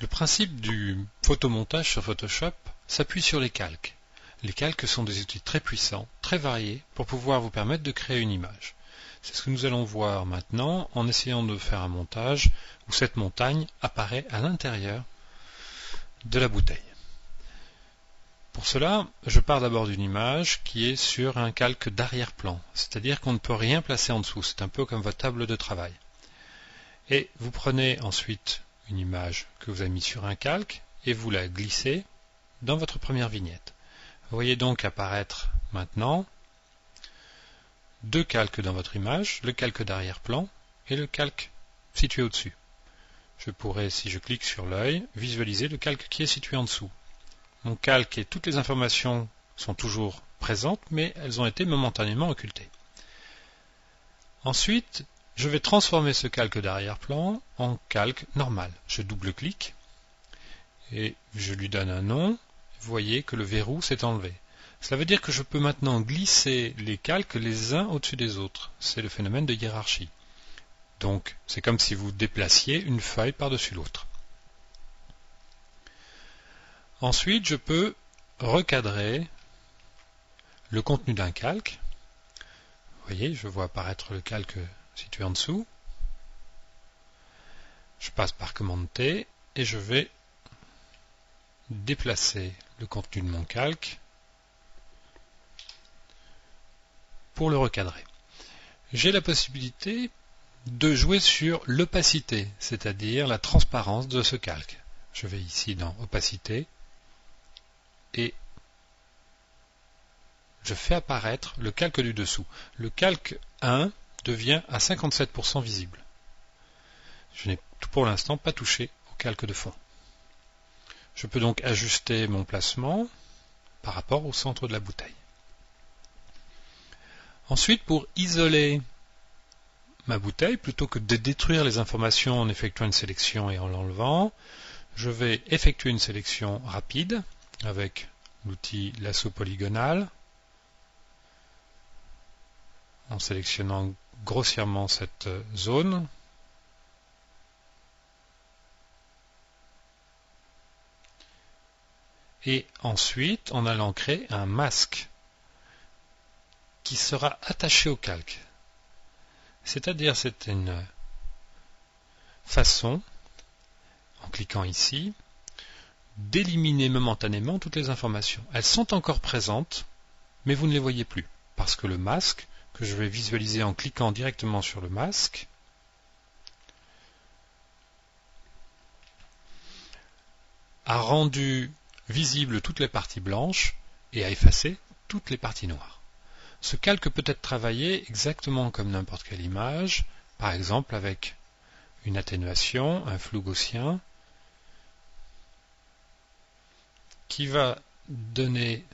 Le principe du photomontage sur Photoshop s'appuie sur les calques. Les calques sont des outils très puissants, très variés, pour pouvoir vous permettre de créer une image. C'est ce que nous allons voir maintenant en essayant de faire un montage où cette montagne apparaît à l'intérieur de la bouteille. Pour cela, je pars d'abord d'une image qui est sur un calque d'arrière-plan, c'est-à-dire qu'on ne peut rien placer en dessous, c'est un peu comme votre table de travail. Et vous prenez ensuite une image que vous avez mise sur un calque et vous la glissez dans votre première vignette. Vous voyez donc apparaître maintenant deux calques dans votre image, le calque d'arrière-plan et le calque situé au-dessus. Je pourrais, si je clique sur l'œil, visualiser le calque qui est situé en dessous. Mon calque et toutes les informations sont toujours présentes, mais elles ont été momentanément occultées. Ensuite, je vais transformer ce calque d'arrière-plan en calque normal. Je double-clique et je lui donne un nom. Vous voyez que le verrou s'est enlevé. Cela veut dire que je peux maintenant glisser les calques les uns au-dessus des autres. C'est le phénomène de hiérarchie. Donc, c'est comme si vous déplaciez une feuille par-dessus l'autre. Ensuite, je peux recadrer le contenu d'un calque. Vous voyez, je vois apparaître le calque situé en dessous. Je passe par commande T et je vais déplacer le contenu de mon calque pour le recadrer. J'ai la possibilité de jouer sur l'opacité, c'est-à-dire la transparence de ce calque. Je vais ici dans opacité et je fais apparaître le calque du dessous. Le calque 1 devient à 57% visible. Je n'ai pour l'instant pas touché au calque de fond. Je peux donc ajuster mon placement par rapport au centre de la bouteille. Ensuite, pour isoler ma bouteille, plutôt que de détruire les informations en effectuant une sélection et en l'enlevant, je vais effectuer une sélection rapide avec l'outil lasso polygonal, en sélectionnant grossièrement cette zone. Et ensuite, en allant créer un masque qui sera attaché au calque. C'est-à-dire, c'est une façon, en cliquant ici, d'éliminer momentanément toutes les informations. Elles sont encore présentes, mais vous ne les voyez plus, parce que le masque, que je vais visualiser en cliquant directement sur le masque, a rendu visible toutes les parties blanches et a effacé toutes les parties noires. Ce calque peut être travaillé exactement comme n'importe quelle image, par exemple avec une atténuation, un flou gaussien, qui va donner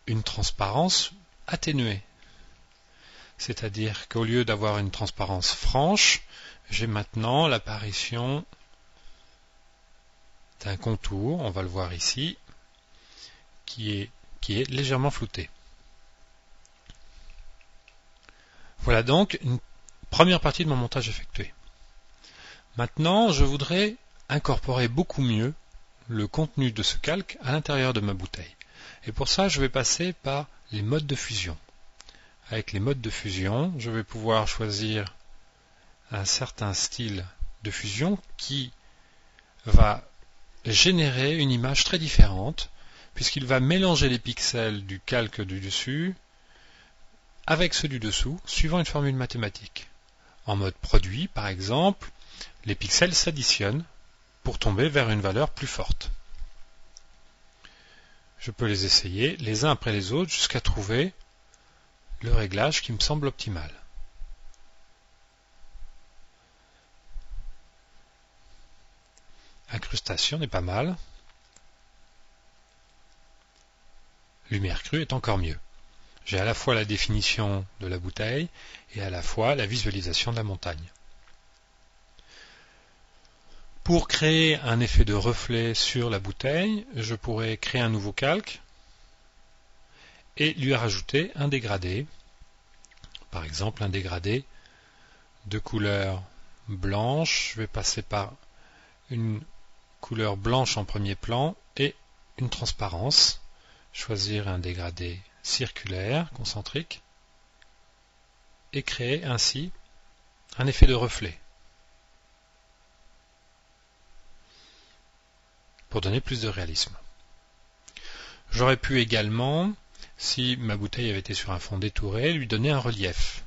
une transparence atténuée. C'est-à-dire qu'au lieu d'avoir une transparence franche, j'ai maintenant l'apparition d'un contour, on va le voir ici, qui est légèrement flouté. Voilà donc une première partie de mon montage effectué. Maintenant, je voudrais incorporer beaucoup mieux le contenu de ce calque à l'intérieur de ma bouteille. Et pour ça, je vais passer par les modes de fusion. Avec les modes de fusion, je vais pouvoir choisir un certain style de fusion qui va générer une image très différente, puisqu'il va mélanger les pixels du calque du dessus avec ceux du dessous, suivant une formule mathématique. En mode produit, par exemple, les pixels s'additionnent pour tomber vers une valeur plus forte. Je peux les essayer les uns après les autres jusqu'à trouver le réglage qui me semble optimal. Incrustation n'est pas mal. Lumière crue est encore mieux. J'ai à la fois la définition de la bouteille et à la fois la visualisation de la montagne. Pour créer un effet de reflet sur la bouteille, je pourrais créer un nouveau calque et lui rajouter un dégradé. Par exemple, un dégradé de couleur blanche. Je vais passer par une couleur blanche en premier plan et une transparence. Choisir un dégradé circulaire, concentrique, et créer ainsi un effet de reflet pour donner plus de réalisme. J'aurais pu également, si ma bouteille avait été sur un fond détouré, lui donner un relief.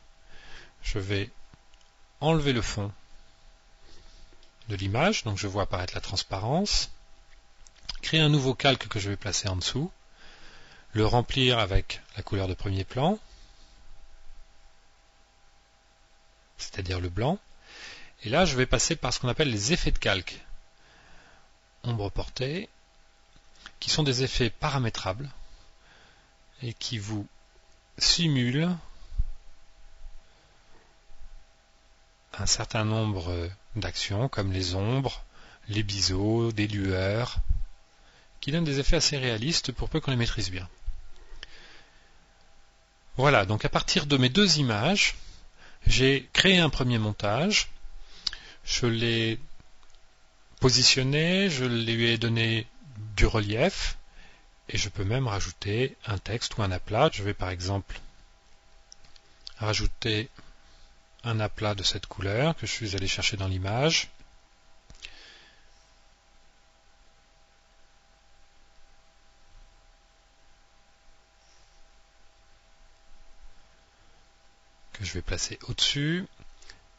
Je vais enlever le fond de l'image, donc je vois apparaître la transparence, créer un nouveau calque que je vais placer en dessous, le remplir avec la couleur de premier plan, c'est-à-dire le blanc, et là je vais passer par ce qu'on appelle les effets de calque, ombre portée, qui sont des effets paramétrables et qui vous simulent un certain nombre d'actions comme les ombres, les biseaux, des lueurs, qui donnent des effets assez réalistes pour peu qu'on les maîtrise bien. Voilà, donc à partir de mes deux images, j'ai créé un premier montage, je l'ai positionné, je lui ai donné du relief, et je peux même rajouter un texte ou un aplat. Je vais par exemple rajouter un aplat de cette couleur que je suis allé chercher dans l'image. Que je vais placer au-dessus.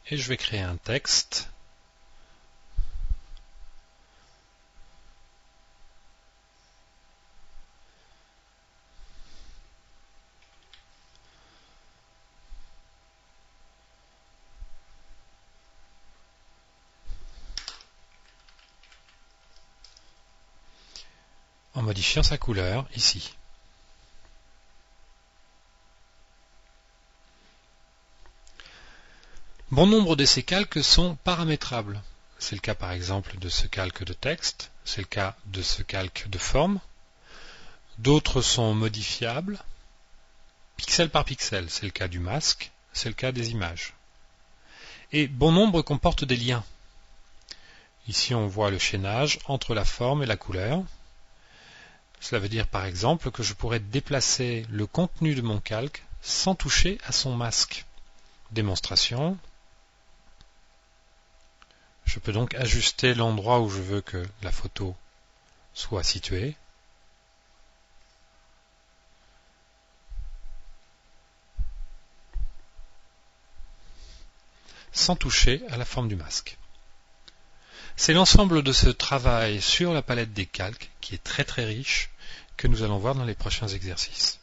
Et je vais créer un texte. En modifiant sa couleur ici. Bon nombre de ces calques sont paramétrables. C'est le cas par exemple de ce calque de texte, c'est le cas de ce calque de forme. D'autres sont modifiables, pixel par pixel, c'est le cas du masque, c'est le cas des images. Et bon nombre comportent des liens. Ici on voit le chaînage entre la forme et la couleur. Cela veut dire par exemple que je pourrais déplacer le contenu de mon calque sans toucher à son masque. Démonstration. Je peux donc ajuster l'endroit où je veux que la photo soit située. Sans toucher à la forme du masque. C'est l'ensemble de ce travail sur la palette des calques, qui est très très riche, que nous allons voir dans les prochains exercices.